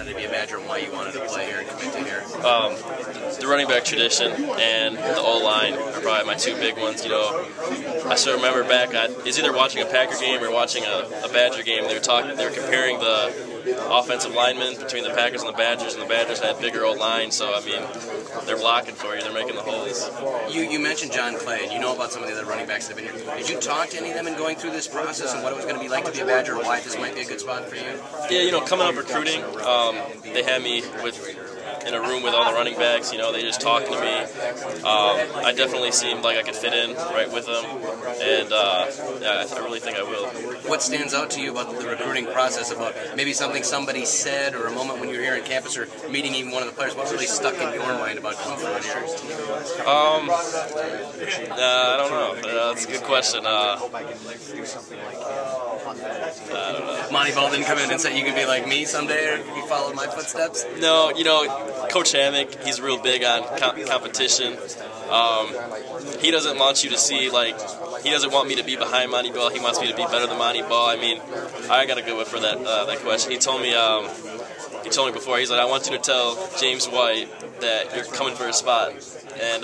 wanted to be a Badger and why you wanted to play here and commit to here? The running back tradition and the O-line are probably my two big ones. You know, I still remember back, I was either watching a Packer game or watching a Badger game. They were comparing the offensive linemen between the Packers and the Badgers had bigger O-line, so I mean, they're blocking for you, they're making the holes. You mentioned John Clay, and you know about some of the other running backs that have been here. Did you talk to any of them in going through this process and what it was going to be like to be a Badger, or why this might be a good spot for you? Yeah, you know, coming up recruiting, they had me in a room with all the running backs, you know, they just talking to me. I definitely seemed like I could fit in right with them, and yeah, I really think I will. What stands out to you about the recruiting process, about maybe something somebody said or a moment when you were here on campus or meeting even one of the players? What really stuck in your mind about coming through here? I don't know. That's a good question. I don't know. Monty Ball didn't come in and say you could be like me someday or you follow my footsteps? No, you know, Coach Hammock, he's real big on competition. He doesn't want you to see, like, he doesn't want me to be behind Monty Ball. He wants me to be better than Monty Ball. I mean, I got to go for that question. He told me before, he's like, I want you to tell James White that you're coming for a spot. And,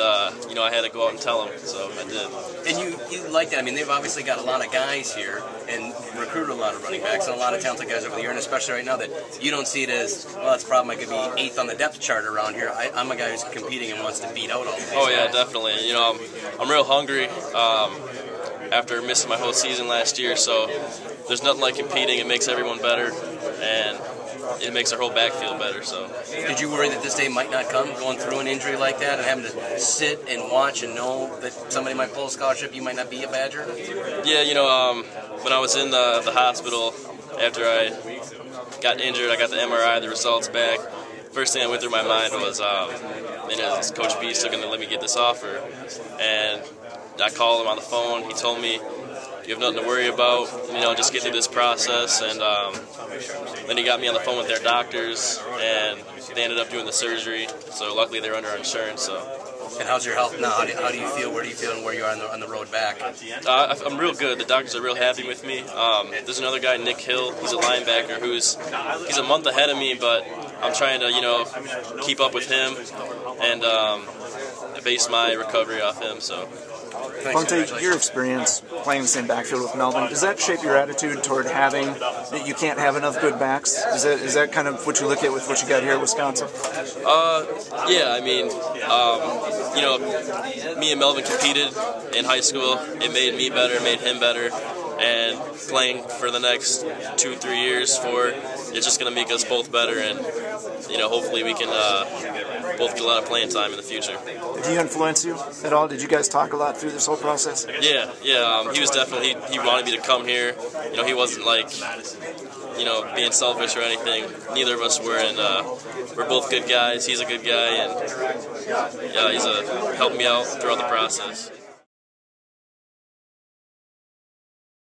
you know, I had to go out and tell him, so I did. And you like that. I mean, they've obviously got a lot of guys here and recruited a lot of running backs and a lot of talented guys over the year, and especially right now that you don't see it as, well, that's a problem. I could be 8th on the depth chart around here. I'm a guy who's competing and wants to beat out all these Oh, yeah, guys. definitely. You know, I'm real hungry after missing my whole season last year, so there's nothing like competing. It makes everyone better, and it makes our whole backfield better. So, did you worry that this day might not come, going through an injury like that and having to sit and watch and know that somebody might pull a scholarship, you might not be a Badger? Yeah, you know, when I was in the hospital after I got injured, I got the MRI, the results back. First thing that went through my mind was, is Coach B still going to let me get this offer? And I called him on the phone. He told me, you have nothing to worry about, you know, just get through this process. And then he got me on the phone with their doctors, and they ended up doing the surgery. So luckily they were under insurance. So. And how's your health now? How do you feel? Where do you feel, and where you are on the road back? I'm real good. The doctors are real happy with me. There's another guy, Nick Hill. He's a linebacker he's a month ahead of me, but I'm trying to, you know, keep up with him and base my recovery off him. So. Vonte, your experience playing the same backfield with Melvin, does that shape your attitude toward having that you can't have enough good backs? Is that kind of what you look at with what you got here at Wisconsin? Yeah, I mean, you know, me and Melvin competed in high school. It made me better, it made him better, and playing for the next 2-3 years it's just going to make us both better, and you know, hopefully we can both get a lot of playing time in the future. Did he influence you at all? Did you guys talk a lot through this whole process? Yeah. He was definitely, he wanted me to come here. You know, he wasn't like, you know, being selfish or anything. Neither of us were, and we're both good guys. He's a good guy, and yeah, he's helped me out throughout the process.